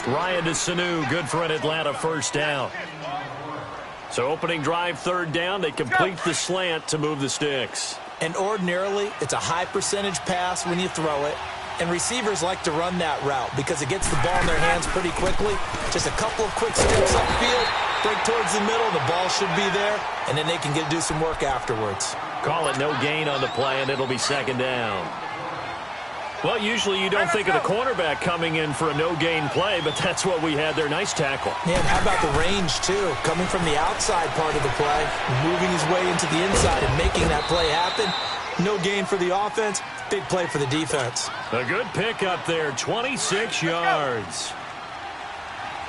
Ryan to Sanu, good for an Atlanta first down. So opening drive, third down, they complete the slant to move the sticks. And ordinarily, it's a high percentage pass when you throw it. And receivers like to run that route because it gets the ball in their hands pretty quickly. Just a couple of quick steps upfield, break towards the middle, the ball should be there, and then they can do some work afterwards. Call it no gain on the play, and it'll be second down. Well, usually you don't think of the cornerback coming in for a no-gain play, but that's what we had there. Nice tackle. Man, how about the range, too? Coming from the outside part of the play, moving his way into the inside and making that play happen. No gain for the offense, big play for the defense. A good pick up there, 26 yards.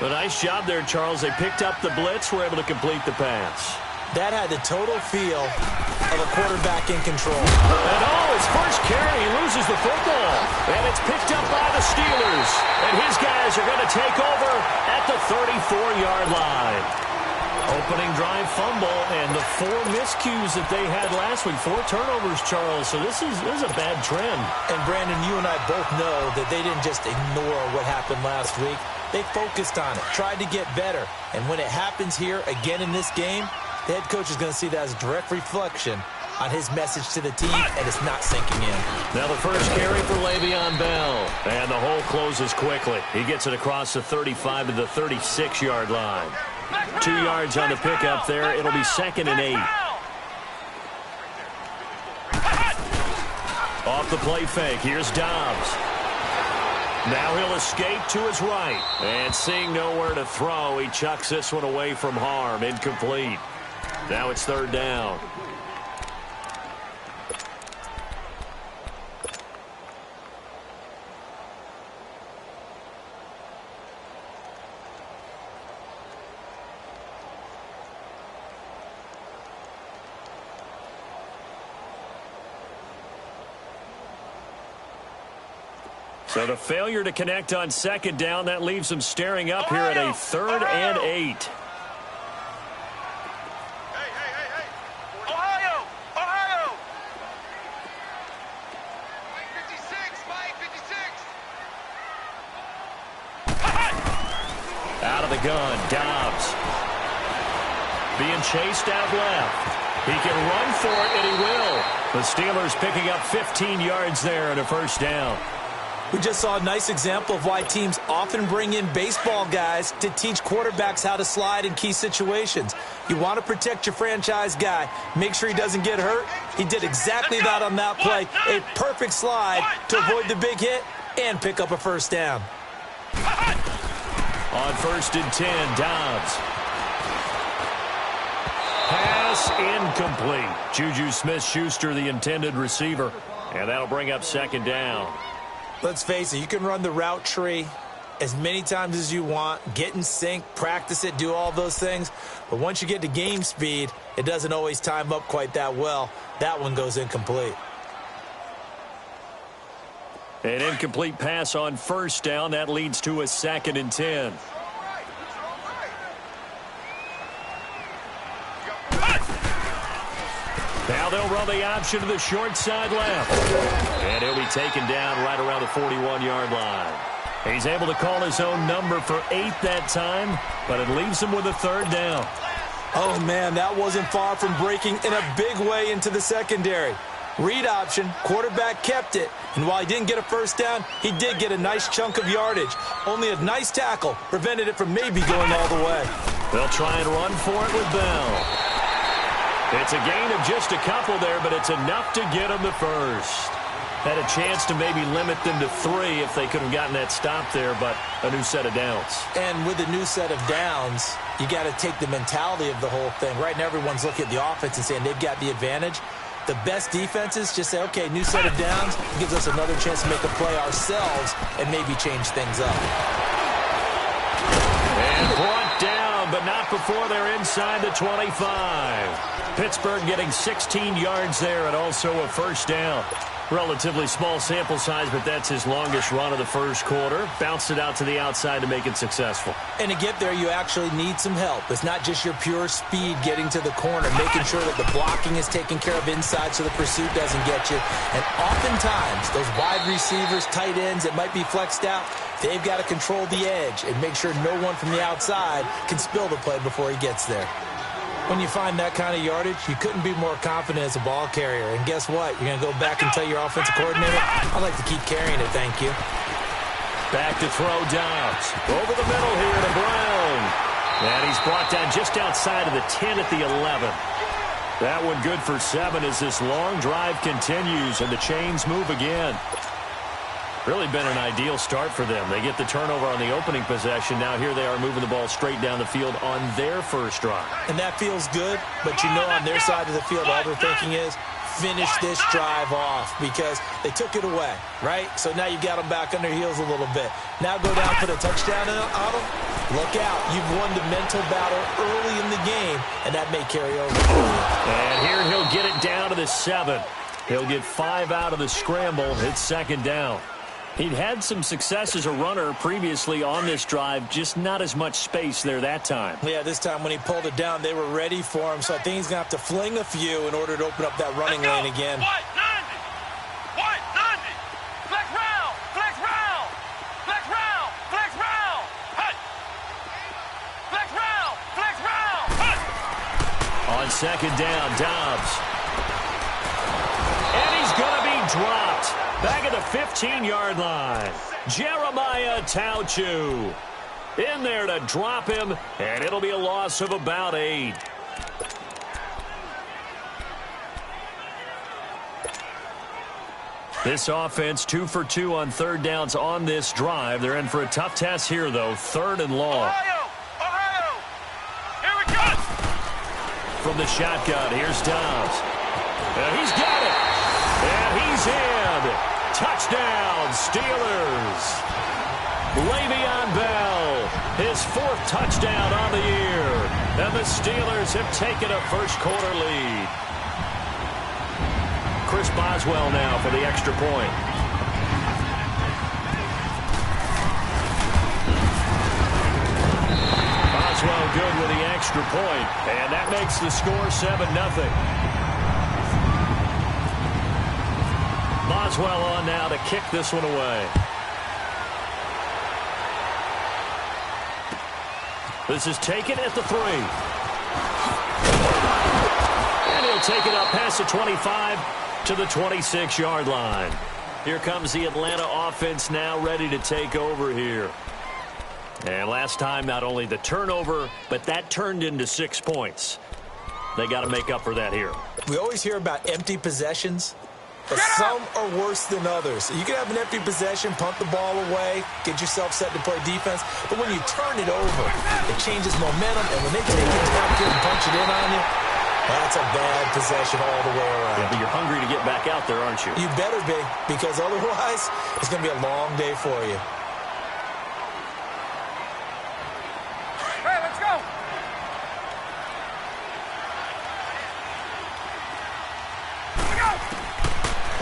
A nice job there, Charles. They picked up the blitz, were able to complete the pass. That had the total feel of a quarterback in control. And his first carry, he loses the football. And it's picked up by the Steelers. And his guys are going to take over at the 34-yard line. Opening drive fumble, and the 4 miscues that they had last week. 4 turnovers, Charles. So this is a bad trend. And, Brandon, you and I both know that they didn't just ignore what happened last week. They focused on it, tried to get better. And when it happens here again in this game, the head coach is going to see that as a direct reflection on his message to the team, and it's not sinking in. Now the first carry for Le'Veon Bell. And the hole closes quickly. He gets it across the 35 to the 36-yard line. 2 yards on the pickup there. It'll be second and 8. Off the play fake. Here's Dobbs. Now he'll escape to his right. And seeing nowhere to throw, he chucks this one away from harm. Incomplete. Now it's third down. So the failure to connect on second down, that leaves them staring up here at a third and 8. Out of the gun, Dobbs. Being chased out left. He can run for it, and he will. The Steelers picking up 15 yards there and a first down. We just saw a nice example of why teams often bring in baseball guys to teach quarterbacks how to slide in key situations. You want to protect your franchise guy. Make sure he doesn't get hurt. He did exactly that on that play. A perfect slide to avoid the big hit and pick up a first down. On first and 10, Dobbs. Pass incomplete. Juju Smith-Schuster, the intended receiver. And that'll bring up second down. Let's face it, you can run the route tree as many times as you want, get in sync, practice it, do all those things. But once you get to game speed, it doesn't always time up quite that well. That one goes incomplete. An incomplete pass on first down. That leads to a second and 10. Now they'll run the option to the short side left. And he'll be taken down right around the 41-yard line. He's able to call his own number for 8 that time, but it leaves him with a third down. Oh, man, that wasn't far from breaking in a big way into the secondary. Read option, quarterback kept it, and while he didn't get a first down, he did get a nice chunk of yardage. Only a nice tackle prevented it from maybe going all the way. They'll try and run for it with Bell. It's a gain of just a couple there, but it's enough to get them the first. Had a chance to maybe limit them to 3 if they could have gotten that stop there, but a new set of downs. And with a new set of downs, you got to take the mentality of the whole thing. Right now, everyone's looking at the offense and saying they've got the advantage. The best defenses just say, okay, new set of downs gives us another chance to make a play ourselves and maybe change things up. And brought down, but not before they're inside the 25. Pittsburgh getting 16 yards there and also a first down. Relatively small sample size, but that's his longest run of the first quarter. Bounced it out to the outside to make it successful. And to get there, you actually need some help. It's not just your pure speed getting to the corner, making sure that the blocking is taken care of inside so the pursuit doesn't get you. And oftentimes, those wide receivers, tight ends that might be flexed out, They've got to control the edge and make sure no one from the outside can spill the play before he gets there. When you find that kind of yardage, you couldn't be more confident as a ball carrier. And guess what? You're going to go back and tell your offensive coordinator, I'd like to keep carrying it, thank you. Back to throw Dobbs. Over the middle here to Brown. And he's brought down just outside of the 10 at the 11. That one good for 7 as this long drive continues and the chains move again. Really been an ideal start for them. They get the turnover on the opening possession. Now here they are moving the ball straight down the field on their first drive. And that feels good, but you know on their side of the field all they're thinking is finish this drive off because they took it away, right? So now you got them back on their heels a little bit. Now go down, put a touchdown on them. Look out. You've won the mental battle early in the game, and that may carry over. And here he'll get it down to the 7. He'll get 5 out of the scramble. It's second down. He'd had some success as a runner previously on this drive, just not as much space there that time. Yeah, this time when he pulled it down, they were ready for him, so I think he's going to have to fling a few in order to open up that running lane again. White 90! White 90! Flex round! Flex round! Flex round! Flex round! Hut! Flex round! Flex round! Hut! On second down, Dobbs. And he's going to be dropped. Back at the 15-yard line. Jeremiah Tauchu in there to drop him, and it'll be a loss of about 8. This offense 2 for 2 on third downs on this drive. They're in for a tough test here, though. 3rd and long. Ohio! Here we go! From the shotgun, here's Dobbs. And he's got it. And he's in. Touchdown, Steelers. Le'Veon Bell, his 4th touchdown on the year. And the Steelers have taken a first-quarter lead. Chris Boswell now for the extra point. Boswell good with the extra point, and that makes the score 7-0. Boswell on now to kick this one away. This is taken at the 3. And he'll take it up past the 25 to the 26-yard line. Here comes the Atlanta offense now ready to take over here. And last time, not only the turnover, but that turned into 6 points. They got to make up for that here. We always hear about empty possessions. But some are worse than others. You can have an empty possession, punt the ball away, get yourself set to play defense. But when you turn it over, it changes momentum. And when they take it downfield and punch it in on you, that's a bad possession all the way around. Yeah, but you're hungry to get back out there, aren't you? You better be, because otherwise it's going to be a long day for you. Hey, let's go!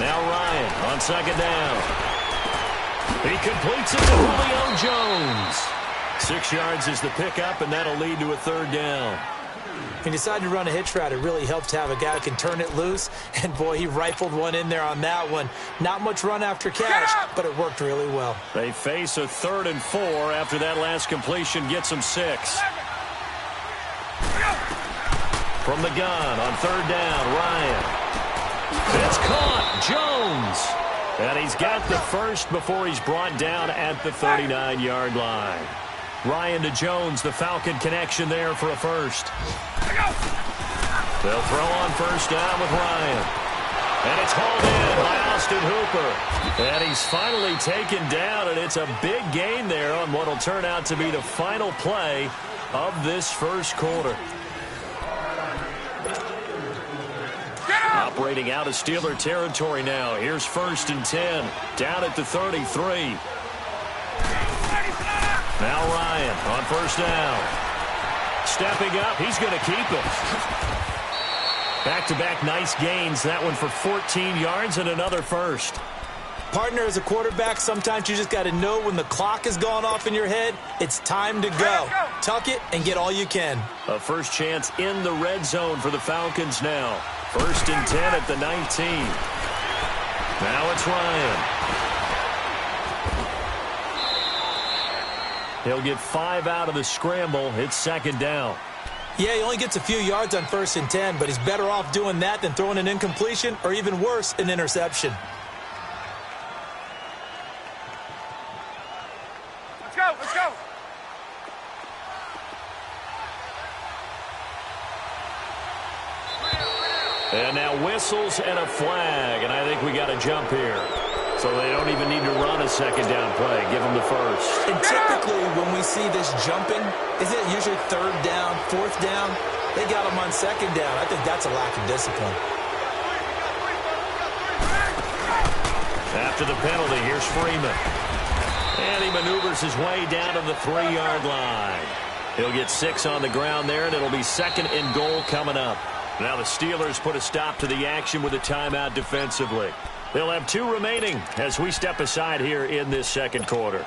Now Ryan on second down. He completes it to Julio Jones. 6 yards is the pickup, and that'll lead to a 3rd down. If you decide to run a hitch route, it really helps to have a guy who can turn it loose. And, boy, he rifled one in there on that one. Not much run after catch, but it worked really well. They face a 3rd and 4 after that last completion gets them 6. From the gun on 3rd down, Ryan. It's caught. Jones. And he's got the first before he's brought down at the 39-yard line. Ryan to Jones, the Falcon connection there for a first. They'll throw on first down with Ryan. And it's hauled in by Austin Hooper. And he's finally taken down, and it's a big gain there on what will turn out to be the final play of this first quarter. Operating out of Steeler territory now. Here's 1st and 10. Down at the 33. Now Ryan on first down. Stepping up. He's going to keep it. Back-to-back nice gains. That one for 14 yards and another first. Partner, as a quarterback, sometimes you just got to know when the clock has gone off in your head, it's time to go. Tuck it and get all you can. A first chance in the red zone for the Falcons now. 1st and 10 at the 19. Now it's Ryan. He'll get 5 out of the scramble. It's second down. Yeah, he only gets a few yards on 1st and 10, but he's better off doing that than throwing an incompletion or even worse, an interception. Let's go, let's go. And now whistles and a flag, and I think we got a jump here. So they don't even need to run a second down play. Give them the first. And typically when we see this jumping, isn't it usually 3rd down, 4th down? They got him on 2nd down. I think that's a lack of discipline. After the penalty, here's Freeman. And he maneuvers his way down to the 3-yard line. He'll get 6 on the ground there, and it'll be 2nd and goal coming up. Now the Steelers put a stop to the action with a timeout defensively. They'll have 2 remaining as we step aside here in this second quarter.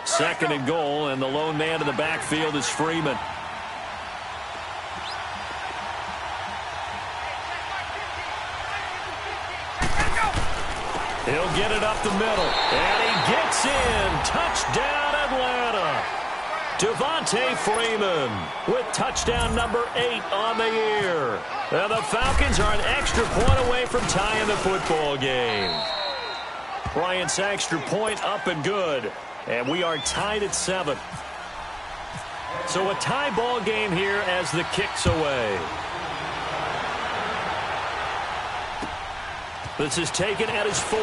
Second and goal, and the lone man in the backfield is Freeman. He'll get it up the middle, and he gets in. Touchdown, Atlanta. Devontae Freeman with touchdown number 8 on the year. And the Falcons are an extra point away from tying the football game. Bryant's extra point up and good. And we are tied at 7. So a tie ball game here as the kick's away. This is taken at his 4.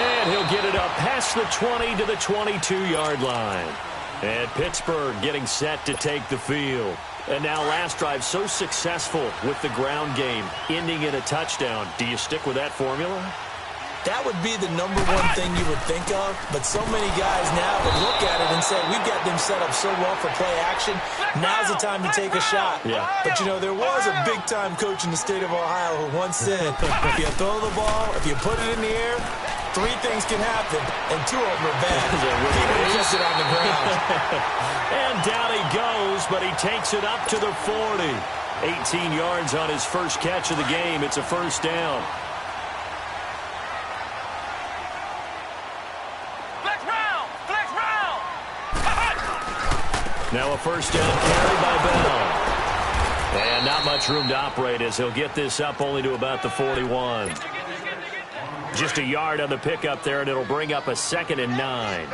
And he'll get it up past the 20 to the 22-yard line. And Pittsburgh getting set to take the field. And now last drive so successful with the ground game, ending in a touchdown. Do you stick with that formula? That would be the number one thing you would think of, but so many guys now would look at it and say, we've got them set up so well for play action, now's the time to take a shot. Yeah. But, you know, there was a big-time coach in the state of Ohio who once said, if you throw the ball, if you put it in the air, 3 things can happen, and 2 of them are bad. He would have kept it on the ground. And down he goes, but he takes it up to the 40. 18 yards on his first catch of the game. It's a first down. Now a first down carry by Bell. And not much room to operate as he'll get this up only to about the 41. Just a yard on the pickup there, and it'll bring up a 2nd and 9.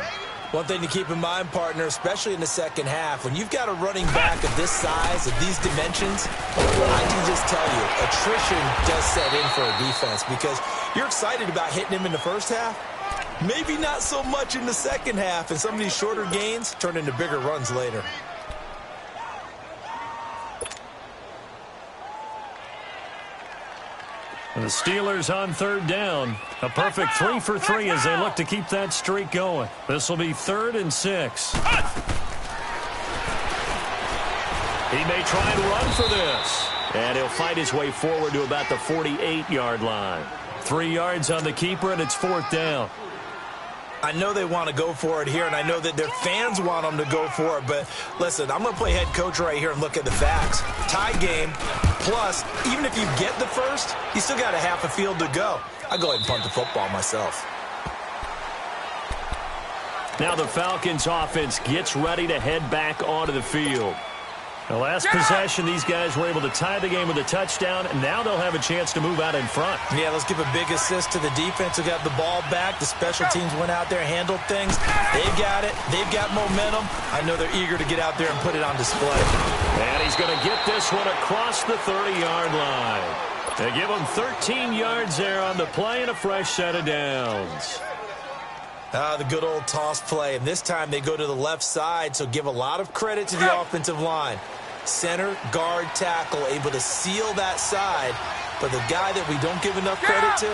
One thing to keep in mind, partner, especially in the second half, when you've got a running back of this size, of these dimensions, I can just tell you, attrition does set in for a defense because you're excited about hitting him in the first half. Maybe not so much in the second half, and some of these shorter gains turn into bigger runs later. And the Steelers on 3rd down. A perfect 3 for 3 as they look to keep that streak going. This will be 3rd and 6. He may try and run for this. And he'll fight his way forward to about the 48-yard line. 3 yards on the keeper, and it's 4th down. I know they want to go for it here, and I know that their fans want them to go for it, but listen, I'm going to play head coach right here and look at the facts. Tie game, plus, even if you get the first, you still got a half a field to go. I'll go ahead and punt the football myself. Now the Falcons offense gets ready to head back onto the field. The last possession, these guys were able to tie the game with a touchdown, and now they'll have a chance to move out in front. Yeah, let's give a big assist to the defense who got the ball back. The special teams went out there, handled things. They've got it. They've got momentum. I know they're eager to get out there and put it on display. And he's going to get this one across the 30-yard line. They give him 13 yards there on the play and a fresh set of downs. The good old toss play, and this time they go to the left side, so give a lot of credit to the offensive line. Center, guard, tackle, able to seal that side, but the guy that we don't give enough credit to,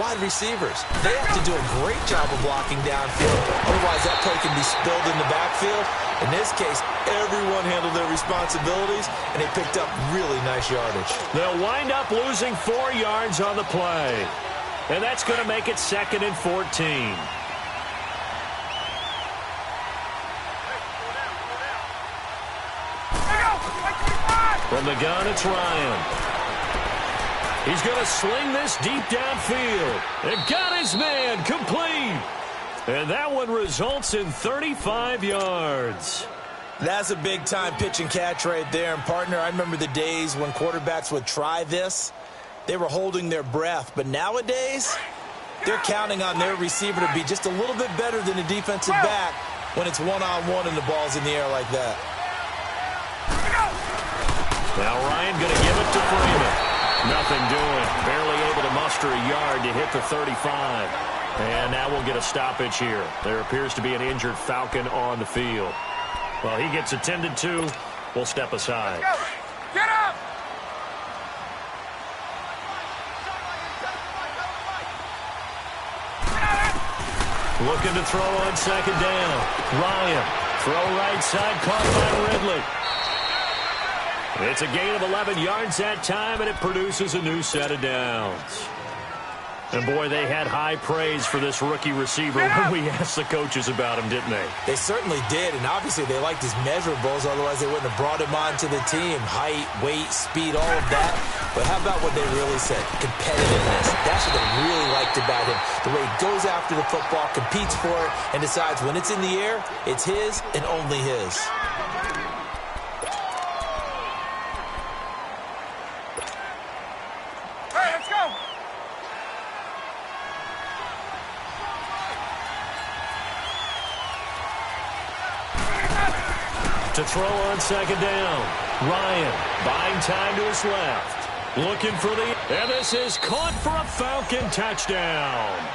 wide receivers. They have to do a great job of blocking downfield, otherwise that play can be spilled in the backfield. In this case, everyone handled their responsibilities, and they picked up really nice yardage. They'll wind up losing 4 yards on the play, and that's going to make it 2nd and 14. From the gun, it's Ryan. He's going to sling this deep downfield. And got his man complete. And that one results in 35 yards. That's a big-time pitch and catch right there. And, partner, I remember the days when quarterbacks would try this. They were holding their breath. But nowadays, they're counting on their receiver to be just a little bit better than the defensive back when it's one-on-one and the ball's in the air like that. Now Ryan going to give it to Freeman. Nothing doing. Barely able to muster a yard to hit the 35. And now we'll get a stoppage here. There appears to be an injured Falcon on the field. Well, he gets attended to. We'll step aside. Get up! Looking to throw on second down. Ryan. Throw right side. Caught by Ridley. It's a gain of 11 yards that time, and it produces a new set of downs. And, boy, they had high praise for this rookie receiver when we asked the coaches about him, didn't they? They certainly did, and obviously they liked his measurables, otherwise they wouldn't have brought him onto the team. Height, weight, speed, all of that. But how about what they really said? Competitiveness. That's what they really liked about him. The way he goes after the football, competes for it, and decides when it's in the air, it's his and only his. To throw on second down. Ryan buying time to his left. Looking for the... And this is caught for a Falcon touchdown.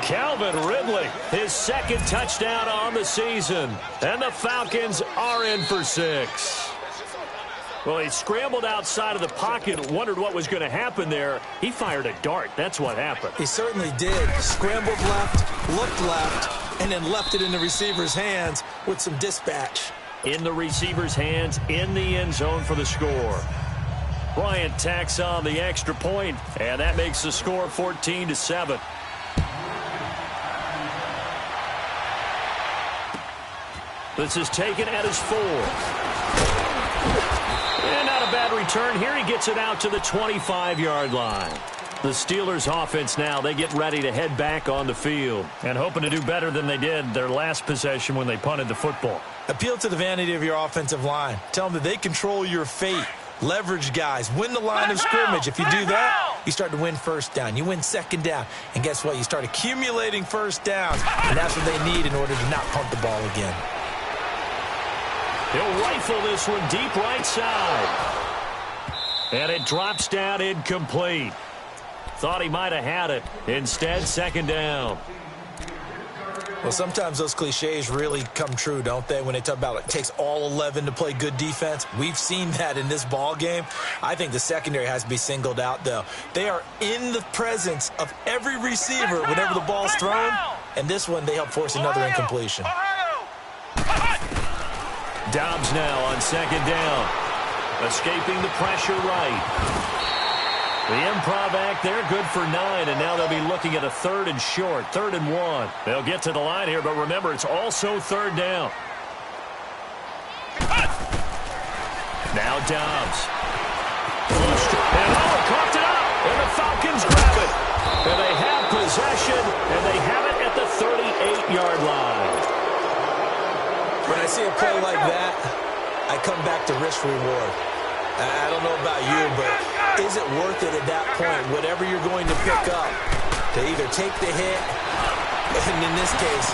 Calvin Ridley, his second touchdown on the season. And the Falcons are in for 6. Well, he scrambled outside of the pocket and wondered what was going to happen there. He fired a dart. That's what happened. He certainly did. Scrambled left, looked left, and then left it in the receiver's hands with some dispatch. In the receiver's hands, in the end zone for the score. Bryant tacks on the extra point, and that makes the score 14-7. This is taken at his 4. And not a bad return here. He gets it out to the 25-yard line. The Steelers offense now, they get ready to head back on the field and hoping to do better than they did their last possession when they punted the football. Appeal to the vanity of your offensive line. Tell them that they control your fate. Leverage guys. Win the line of scrimmage. If you do that, you start to win first down. You win second down. And guess what? You start accumulating first downs. And that's what they need in order to not punt the ball again. He'll rifle this one deep right side. And it drops down incomplete. Thought he might have had it. Instead, second down. Well, sometimes those cliches really come true, don't they? When they talk about it takes all 11 to play good defense. We've seen that in this ball game. I think the secondary has to be singled out, though. They are in the presence of every receiver whenever the ball's thrown. And this one, they help force another incompletion. Dobbs now on second down. Escaping the pressure right. The improv act there, good for 9, and now they'll be looking at a 3rd and short, 3rd and 1. They'll get to the line here, but remember, it's also 3rd down. Now Dobbs. And coughed it up, and the Falcons grab it. And they have possession, and they have it at the 38-yard line. When I see a play like that, I come back to risk-reward. I don't know about you, but is it worth it at that point, whatever you're going to pick up, to either take the hit, and in this case,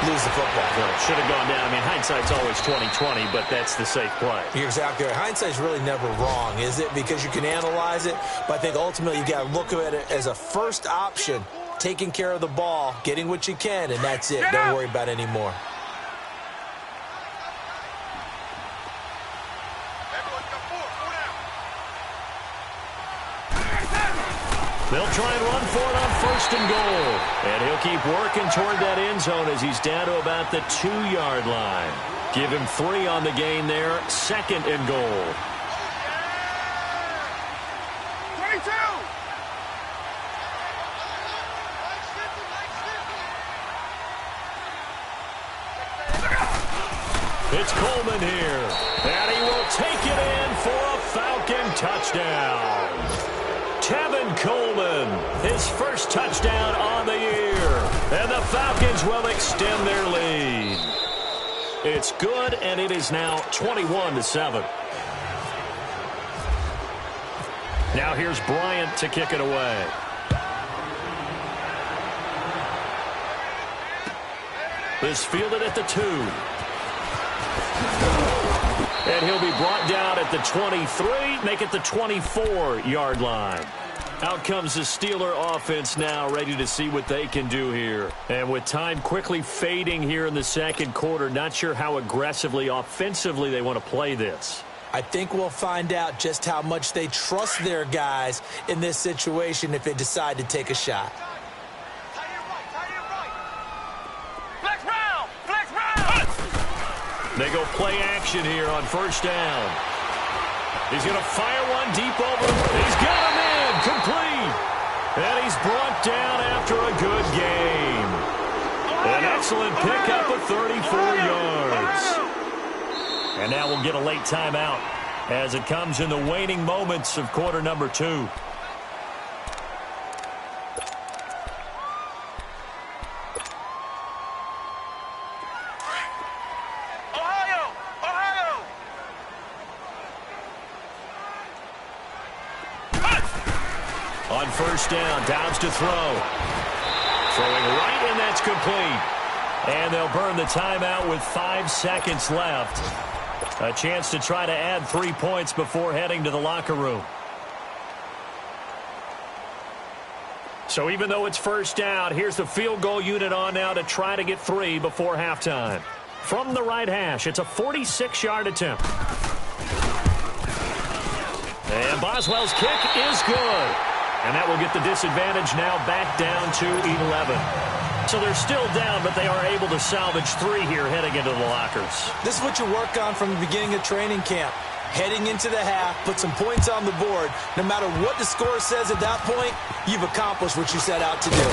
lose the football? Well, it should have gone down. I mean, hindsight's always 20/20, but that's the safe play. You're exactly right. Hindsight's really never wrong, is it? Because you can analyze it, but I think ultimately you got to look at it as a first option, taking care of the ball, getting what you can, and that's it. Don't worry about it anymore. They'll try and run for it on 1st and goal. And he'll keep working toward that end zone as he's down to about the 2-yard line. Give him 3 on the gain there. 2nd and goal. 22! It's Coleman here. And he will take it in for a Falcon touchdown. 10 Coleman, his first touchdown on the year. And the Falcons will extend their lead. It's good, and it is now 21-7. Now here's Bryant to kick it away. This fielded at the 2. And he'll be brought down at the 23, make it the 24-yard line. Out comes the Steeler offense now, ready to see what they can do here. And with time quickly fading here in the second quarter, not sure how aggressively, offensively they want to play this. I think we'll find out just how much they trust their guys in this situation if they decide to take a shot. They go play action here on first down. He's going to fire one deep over. He's got him in, complete. And he's brought down after a good game. An excellent pickup of 34 yards. And now we'll get a late timeout as it comes in the waning moments of quarter number 2. On first down, Downs to throw. Throwing right, and that's complete. And they'll burn the timeout with 5 seconds left. A chance to try to add 3 points before heading to the locker room. So even though it's first down, here's the field goal unit on now to try to get 3 before halftime. From the right hash, it's a 46-yard attempt. And Boswell's kick is good. And that will get the disadvantage now back down to 11. So they're still down, but they are able to salvage 3 here heading into the lockers. This is what you work on from the beginning of training camp. Heading into the half, put some points on the board. No matter what the score says at that point, you've accomplished what you set out to do.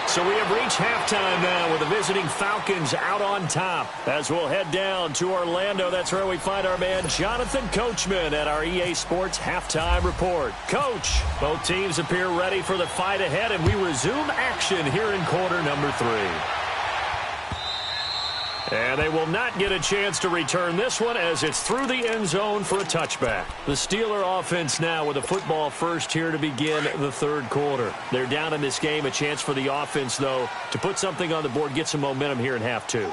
So we have reached halftime now with the visiting Falcons out on top. As we'll head down to Orlando, that's where we find our man Jonathan Coachman at our EA Sports Halftime Report. Coach, both teams appear ready for the fight ahead, and we resume action here in quarter number 3. And they will not get a chance to return this one as it's through the end zone for a touchback. The Steeler offense now with a football first here to begin the third quarter. They're down in this game. A chance for the offense, though, to put something on the board, get some momentum here in half 2.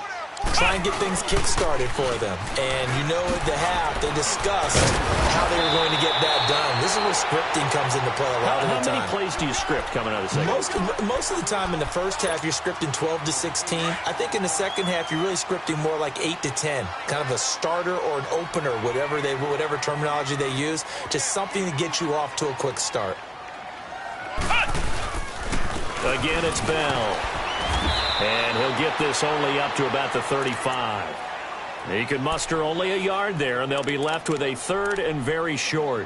Try and get things kick-started for them. And you know at the half, they discussed how they were going to get that done. This is where scripting comes into play a lot of the time. How many plays do you script coming out of the second? Most of the time in the first half, you're scripting 12 to 16. I think in the second half, you're really scripting more like 8 to 10. Kind of a starter or an opener, whatever terminology they use. Just something to get you off to a quick start. Again, it's Bell. And he'll get this only up to about the 35. He can muster only a yard there, and they'll be left with a 3rd and very short.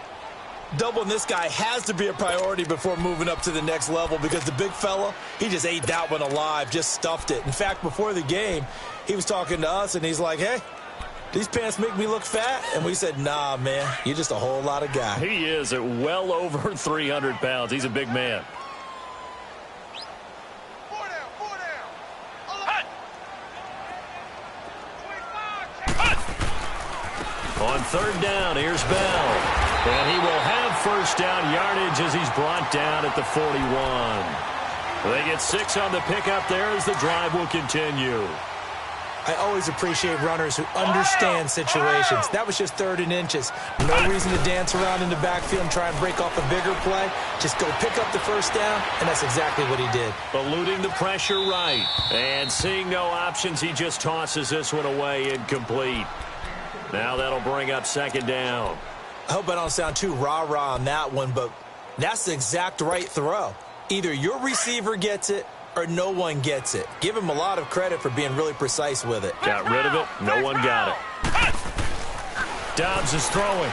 Doubling this guy has to be a priority before moving up to the next level because the big fella, he just ate that one alive, just stuffed it. In fact, before the game, he was talking to us, and he's like, hey, these pants make me look fat? And we said, nah, man, you're just a whole lot of guy. He is at well over 300 pounds. He's a big man. On third down, here's Bell. And he will have first down yardage as he's brought down at the 41. They get 6 on the pickup there as the drive will continue. I always appreciate runners who understand situations. That was just 3rd and inches. No reason to dance around in the backfield and try and break off a bigger play. Just go pick up the first down, and that's exactly what he did. Eluding the pressure right. And seeing no options, he just tosses this one away incomplete. Now that'll bring up second down. I hope I don't sound too rah-rah on that one, but that's the exact right throw. Either your receiver gets it or no one gets it. Give him a lot of credit for being really precise with it. Got rid of it. No one got it. Dobbs is throwing.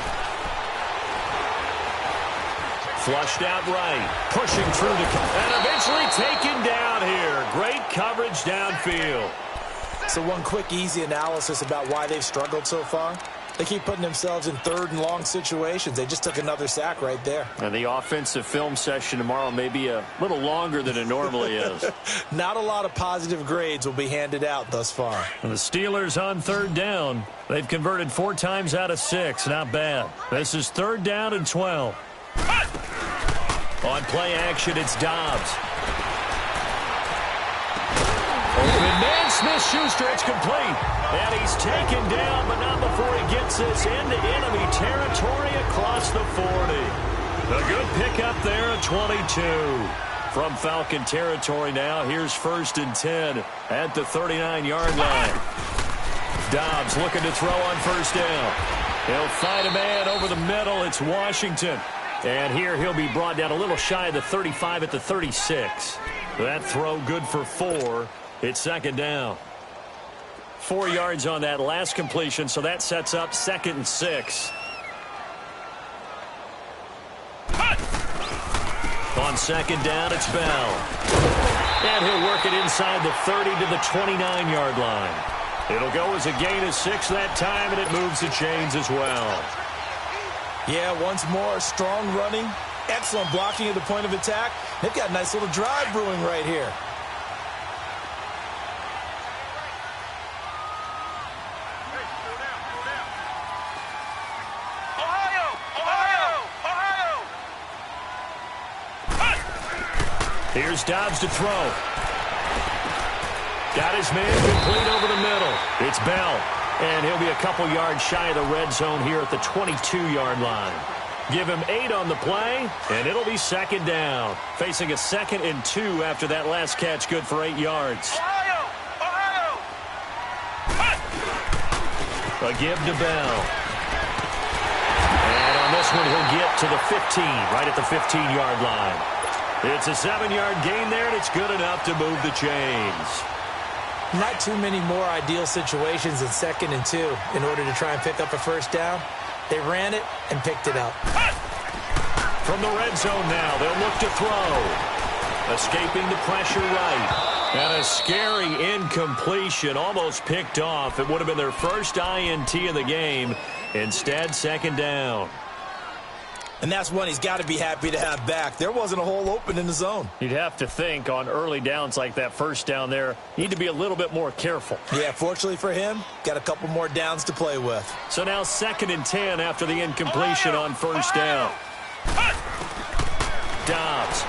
Flushed out right. Pushing through and eventually taken down here. Great coverage downfield. So one quick, easy analysis about why they've struggled so far. They keep putting themselves in third and long situations. They just took another sack right there. And the offensive film session tomorrow may be a little longer than it normally is. Not a lot of positive grades will be handed out thus far. And the Steelers on third down. They've converted 4 times out of 6. Not bad. This is 3rd down and 12. On play action, it's Dobbs. Open man, Smith-Schuster, it's complete. And he's taken down, but not before he gets this into enemy territory across the 40. A good pickup there at 22. From Falcon territory now, here's 1st and 10 at the 39-yard line. Dobbs looking to throw on 1st down. He'll find a man over the middle. It's Washington. And here he'll be brought down a little shy of the 35 at the 36. That throw good for 4. It's 2nd down. 4 yards on that last completion, so that sets up 2nd and 6. On 2nd down, it's Bell. And he'll work it inside the 30 to the 29-yard line. It'll go as a gain of 6 that time, and it moves the chains as well. Yeah, once more, strong running, excellent blocking at the point of attack. They've got a nice little drive brewing right here. Here's Dobbs to throw. Got his man complete over the middle. It's Bell. And he'll be a couple yards shy of the red zone here at the 22-yard line. Give him 8 on the play, and it'll be 2nd down. Facing a 2nd and 2 after that last catch, good for 8 yards. A give to Bell. And on this one, he'll get to the 15, right at the 15-yard line. It's a 7-yard gain there, and it's good enough to move the chains. Not too many more ideal situations than 2nd and 2 in order to try and pick up a 1st down. They ran it and picked it up. From the red zone now, they'll look to throw. Escaping the pressure right. And a scary incompletion, almost picked off. It would have been their first INT of the game. Instead, 2nd down. And that's one he's got to be happy to have back. There wasn't a hole open in the zone. You'd have to think on early downs like that 1st down there, you need to be a little bit more careful. Yeah, fortunately for him, got a couple more downs to play with. So now 2nd and 10 after the incompletion on 1st down. Dobbs.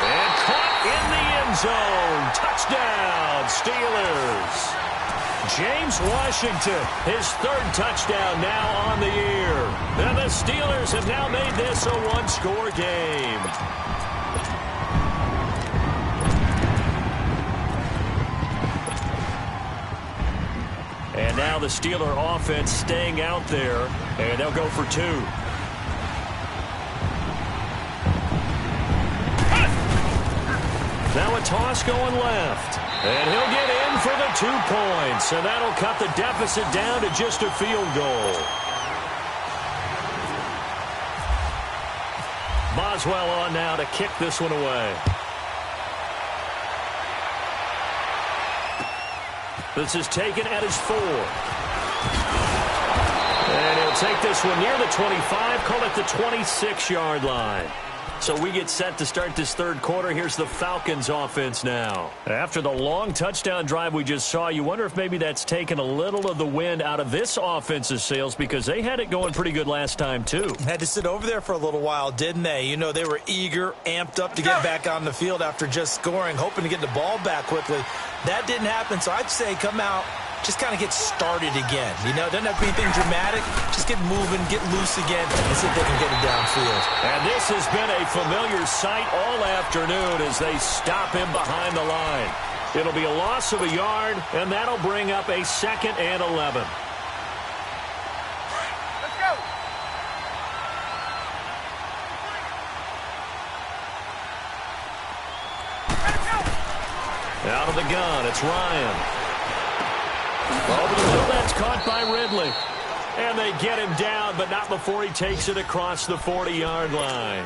And caught in the end zone. Touchdown, Steelers. James Washington, his 3rd touchdown now on the year. And the Steelers have now made this a 1-score game. And now the Steeler offense staying out there, and they'll go for 2. Now a toss going left. And he'll get in for the 2 points. And that'll cut the deficit down to just a field goal. Boswell on now to kick this one away. This is taken at his 4. And he'll take this one near the 25, call it the 26-yard line. So we get set to start this 3rd quarter. Here's the Falcons offense now. After the long touchdown drive we just saw, you wonder if maybe that's taken a little of the wind out of this offense's sails because they had it going pretty good last time too. Had to sit over there for a little while, didn't they? You know, they were eager, amped up to get back on the field after just scoring, hoping to get the ball back quickly. That didn't happen, so I'd say come out, just kind of get started again. You know, it doesn't have to be anything dramatic. Just get moving, get loose again, and see if they can get it downfield. And this has been a familiar sight all afternoon as they stop him behind the line. It'll be a loss of a yard, and that'll bring up a 2nd and 11. Let's go. Out of the gun, it's Ryan. Over the middle, that's caught by Ridley. And they get him down, but not before he takes it across the 40-yard line.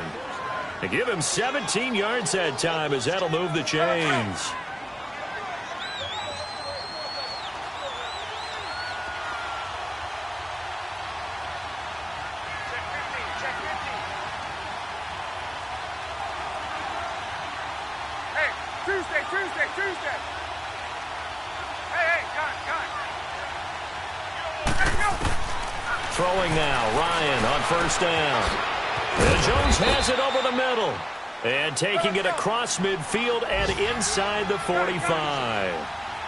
They give him 17 yards that time as that'll move the chains. Tuesday. Hey, gun. Throwing now, Ryan on first down. And Jones has it over the middle. And taking it across midfield and inside the 45.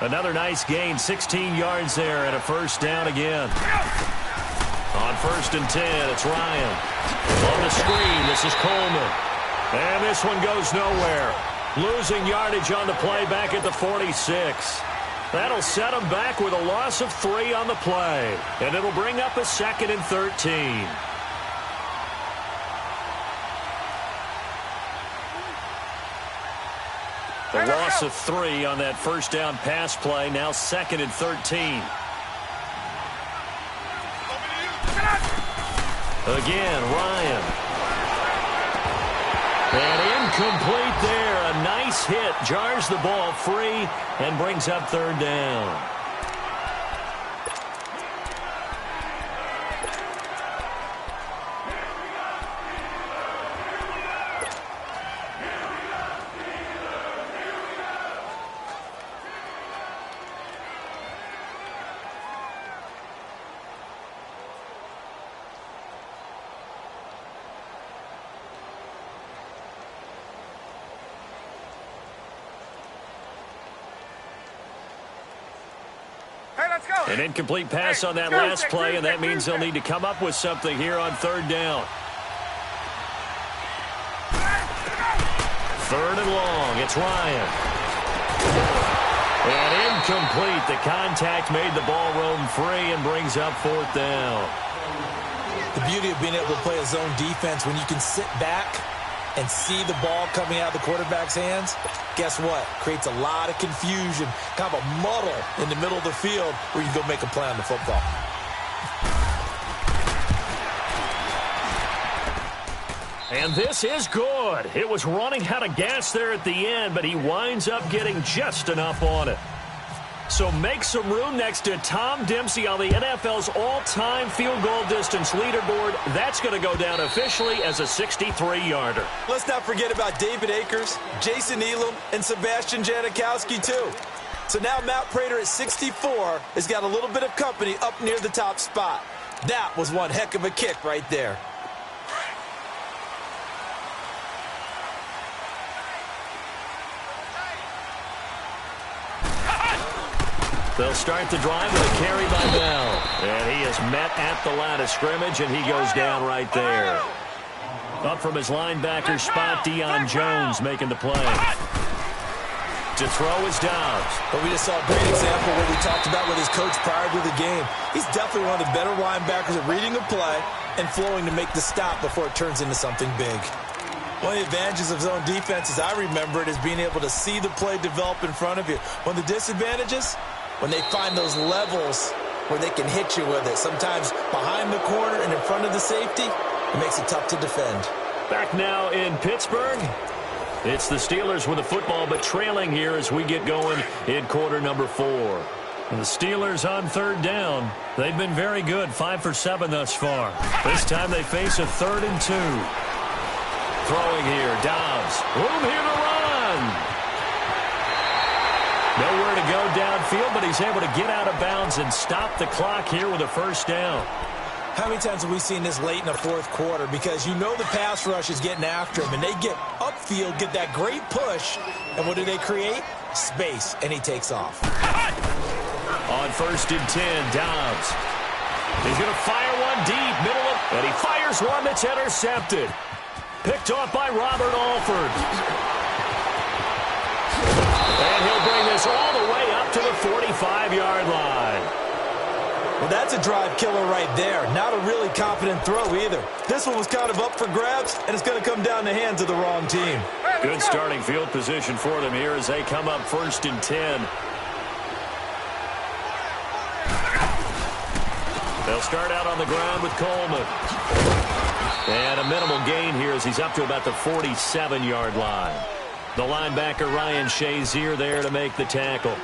Another nice gain, 16 yards there and a first down again. On 1st and 10, it's Ryan. On the screen, this is Coleman. And this one goes nowhere. Losing yardage on the play back at the 46. That'll set him back with a loss of 3 on the play. And it'll bring up a 2nd and 13. The loss of 3 on that first down pass play. Now 2nd and 13. Again, Ryan. And incomplete there. A nice hit. Jars the ball free and brings up 3rd down. An incomplete pass on that last play, and that means they'll need to come up with something here on 3rd down. 3rd and long. It's Ryan. And incomplete. The contact made the ball roam free and brings up 4th down. The beauty of being able to play a zone defense when you can sit back and see the ball coming out of the quarterback's hands, guess what? Creates a lot of confusion, kind of a muddle in the middle of the field where you can go make a play on the football. And this is good. It was running out of gas there at the end, but he winds up getting just enough on it. So make some room next to Tom Dempsey on the NFL's all-time field goal distance leaderboard. That's going to go down officially as a 63-yarder. Let's not forget about David Akers, Jason Elam, and Sebastian Janikowski, too. So now Matt Prater at 64 has got a little bit of company up near the top spot. That was one heck of a kick right there. They'll start the drive with a carry by Bell. And he is met at the line of scrimmage, and he goes down right there. Up from his linebacker spot, Deion Jones making the play. To throw is Dobbs. But we just saw a great example of what we talked about with his coach prior to the game. He's definitely one of the better linebackers at reading a play and flowing to make the stop before it turns into something big. One of the advantages of zone defense, as I remember it, is being able to see the play develop in front of you. One of the disadvantages, when they find those levels where they can hit you with it, sometimes behind the corner and in front of the safety, it makes it tough to defend. Back now in Pittsburgh. It's the Steelers with the football, but trailing here as we get going in quarter number 4. And the Steelers on 3rd down. They've been very good, 5 for 7 thus far. This time they face a 3rd and 2. Throwing here, Dobbs. Room here to run. Nowhere to go downfield, but he's able to get out of bounds and stop the clock here with a first down. How many times have we seen this late in the 4th quarter? Because you know the pass rush is getting after him, and they get upfield, get that great push, and what do they create? Space, and he takes off. On 1st and 10, Dobbs. He's going to fire one deep, middle of, and he fires one that's intercepted. Picked off by Robert Alford. And he'll bring this all the way up to the 45-yard line. Well, that's a drive killer right there. Not a really confident throw either. This one was kind of up for grabs, and it's going to come down the hands of the wrong team. Good starting field position for them here as they come up 1st and 10. They'll start out on the ground with Coleman. And a minimal gain here as he's up to about the 47-yard line. The linebacker, Ryan Shazier, there to make the tackle.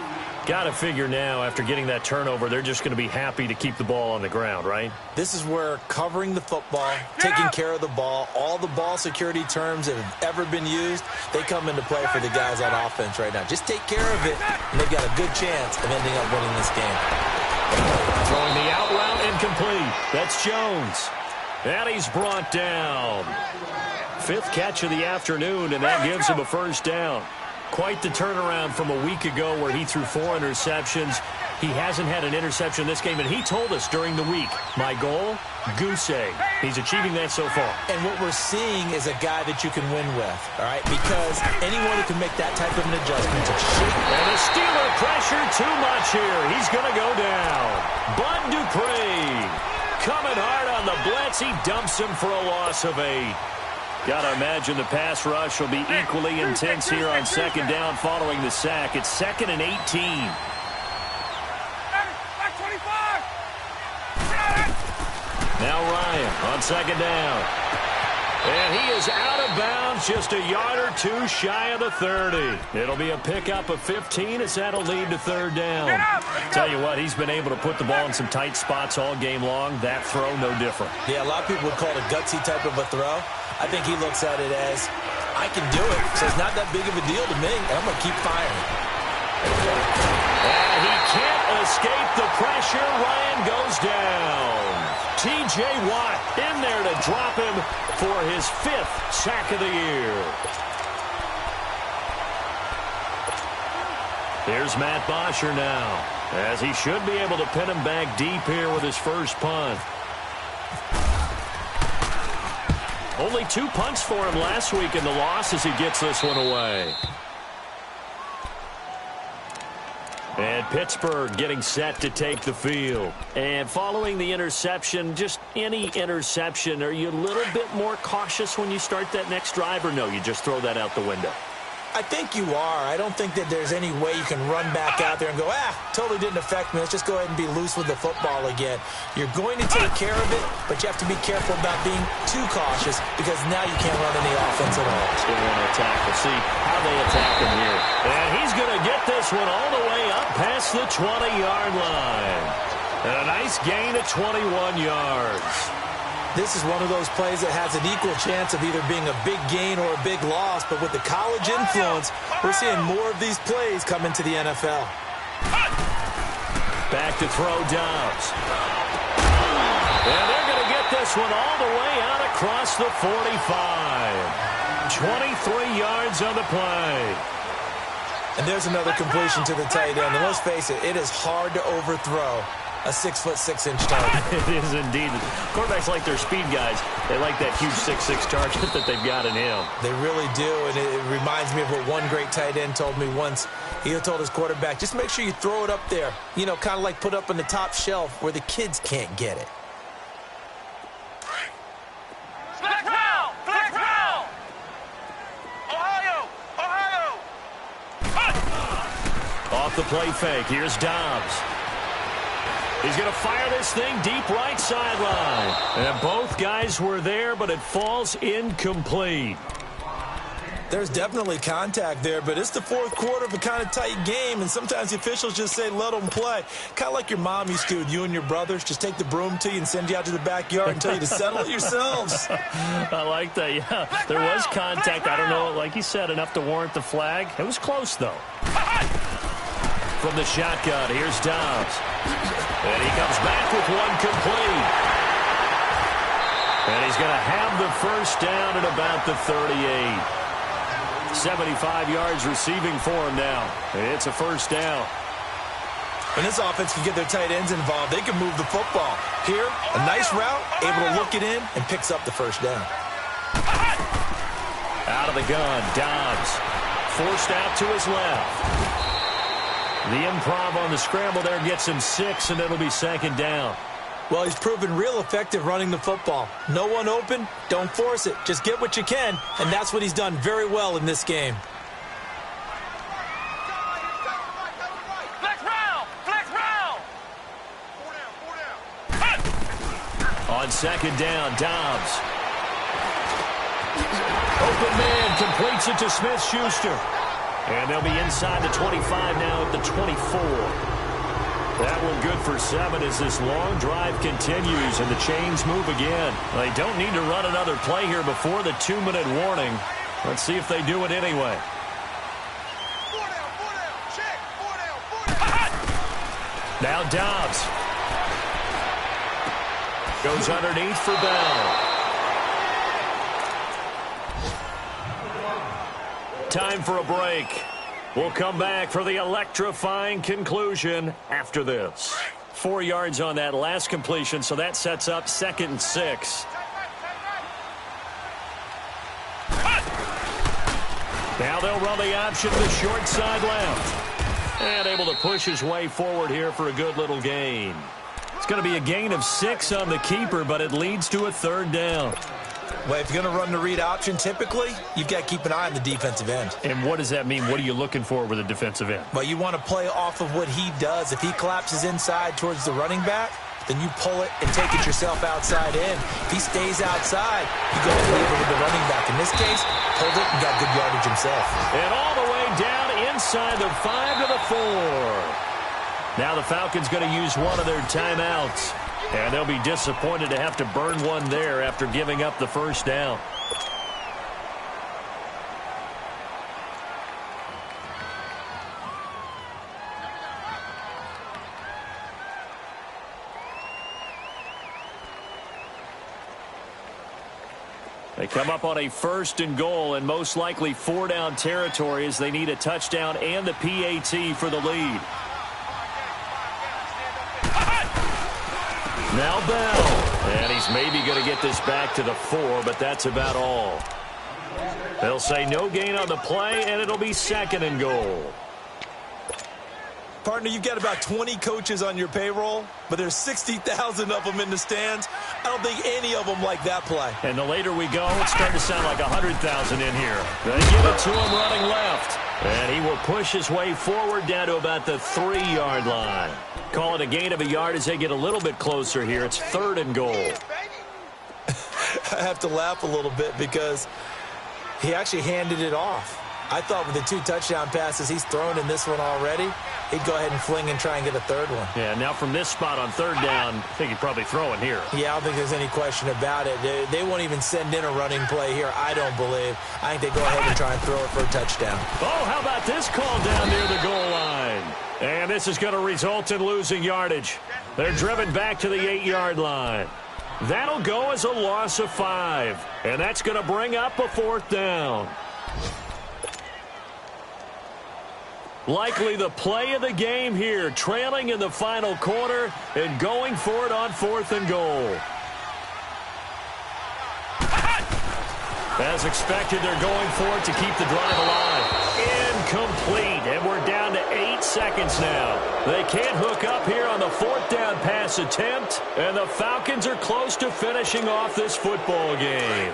Got to figure now, after getting that turnover, they're just going to be happy to keep the ball on the ground, right? This is where covering the football, taking care of the ball, all the ball security terms that have ever been used, they come into play for the guys on offense right now. Just take care of it, and they've got a good chance of ending up winning this game. Throwing the out route incomplete. That's Jones. And he's brought down. 5th catch of the afternoon, and that gives him a first down. Quite the turnaround from a week ago where he threw 4 interceptions. He hasn't had an interception this game, and he told us during the week, my goal, goose egg. He's achieving that so far. And what we're seeing is a guy that you can win with, all right? Because anyone who can make that type of an adjustment to shake. And the Steeler pressure too much here. He's going to go down. Bud Dupree coming hard on the blitz. He dumps him for a loss of 8. Got to imagine the pass rush will be equally intense here on 2nd down following the sack. It's 2nd and 18. Now Ryan on 2nd down. And he is out of bounds, just a yard or 2 shy of the 30. It'll be a pickup of 15 as that'll lead to 3rd down. Tell you what, he's been able to put the ball in some tight spots all game long. That throw, no different. Yeah, a lot of people would call it a gutsy type of a throw. I think he looks at it as, I can do it, so it's not that big of a deal to me, and I'm going to keep firing. And he can't escape the pressure. Ryan goes down. T.J. Watt in there to drop him for his 5th sack of the year. Here's Matt Bosher now, as he should be able to pin him back deep here with his first punt. Only 2 punts for him last week in the loss as he gets this one away. And Pittsburgh getting set to take the field. And following the interception, just any interception, are you a little bit more cautious when you start that next drive, or no, you just throw that out the window? I think you are. I don't think that there's any way you can run back out there and go, totally didn't affect me. Let's just go ahead and be loose with the football again. You're going to take care of it, but you have to be careful about being too cautious because now you can't run any offense at all. Still want to attack. We'll see how they attack him here. And he's going to get this one all the way up past the 20-yard line. And a nice gain of 21 yards. This is one of those plays that has an equal chance of either being a big gain or a big loss, but with the college influence, we're seeing more of these plays come into the NFL. Back to throw Dobbs. And they're going to get this one all the way out across the 45. 23 yards on the play. And there's another completion to the tight end. And let's face it, it is hard to overthrow a 6'6" target. It is indeed. Quarterbacks like their speed guys. They like that huge 6'6" target that they've got in him. They really do, and it reminds me of what one great tight end told me once. He told his quarterback, just make sure you throw it up there. You know, kind of like put up on the top shelf where the kids can't get it. Flex round! Flex round! Ohio! Ohio! Off the play fake. Here's Dobbs. He's going to fire this thing deep right sideline. And both guys were there, but it falls incomplete. There's definitely contact there, but it's the 4th quarter of a kind of tight game, and sometimes the officials just say, let them play. Kind of like your mom used to with you and your brothers. Just take the broom to you and send you out to the backyard and tell you to settle it yourselves. I like that, yeah. There was contact. I don't know, like you said, enough to warrant the flag. It was close, though. From the shotgun, here's Dobbs. And he comes back with one complete. And he's going to have the first down at about the 38. 75 yards receiving for him now. It's a first down. When this offense can get their tight ends involved, they can move the football. Here, a nice route, able to look it in, and picks up the first down. Out of the gun, Dobbs. Forced out to his left. The improv on the scramble there gets him 6, and it'll be 2nd down. Well, he's proven real effective running the football. No one open, don't force it. Just get what you can, and that's what he's done very well in this game. Flex round! Flex round! On 2nd down, Dobbs. Open man completes it to Smith-Schuster. And they'll be inside the 25 now at the 24. That one good for 7 as this long drive continues and the chains move again. They don't need to run another play here before the 2-minute warning. Let's see if they do it anyway. Now Dobbs. Goes underneath for Bell. Time for a break. We'll come back for the electrifying conclusion after this. 4 yards on that last completion, so that sets up 2nd and 6. Now they'll run the option to the short side left. And able to push his way forward here for a good little gain. It's going to be a gain of 6 on the keeper, but it leads to a 3rd down. Well, if you're going to run the read option, typically, you've got to keep an eye on the defensive end. And what does that mean? What are you looking for with a defensive end? Well, you want to play off of what he does. If he collapses inside towards the running back, then you pull it and take it yourself outside in. If he stays outside, you go and leave it with the running back. In this case, pulled it and got good yardage himself. And all the way down inside the 5 to the 4. Now the Falcons going to use one of their timeouts. And they'll be disappointed to have to burn one there after giving up the 1st down. They come up on a 1st and goal and most likely 4-down territory as they need a touchdown and the PAT for the lead. Now Bell. And he's maybe going to get this back to the 4, but that's about all. They'll say no gain on the play, and it'll be 2nd and goal. Partner, you've got about 20 coaches on your payroll, but there's 60,000 of them in the stands. I don't think any of them like that play. And the later we go, it's starting to sound like 100,000 in here. They give it to him running left. And he will push his way forward down to about the 3-yard line. Call it a gain of a yard as they get a little bit closer here. It's 3rd and goal. I have to laugh a little bit because he actually handed it off. I thought with the 2 touchdown passes he's thrown in this one already, he'd go ahead and fling and try and get a 3rd one. Yeah, now from this spot on 3rd down, I think he'd probably throw it here. Yeah, I don't think there's any question about it. They won't even send in a running play here, I don't believe. I think they go ahead and try and throw it for a touchdown. Oh, how about this call down near the goal line? And this is going to result in losing yardage. They're driven back to the 8-yard line. That'll go as a loss of 5. And that's going to bring up a 4th down. Likely the play of the game here, trailing in the final quarter and going for it on 4th and goal. As expected, they're going for it to keep the drive alive. Incomplete, and we're down to 8 seconds now. They can't hook up here on the 4th down pass attempt, and the Falcons are close to finishing off this football game.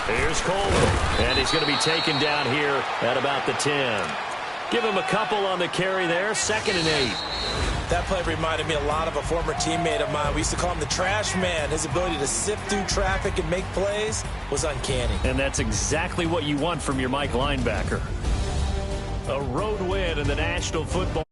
Here's Coleman, and he's going to be taken down here at about the 10. Give him a couple on the carry there, 2nd and 8. That play reminded me a lot of a former teammate of mine. We used to call him the trash man. His ability to sift through traffic and make plays was uncanny. And that's exactly what you want from your Mike linebacker. A road win in the National Football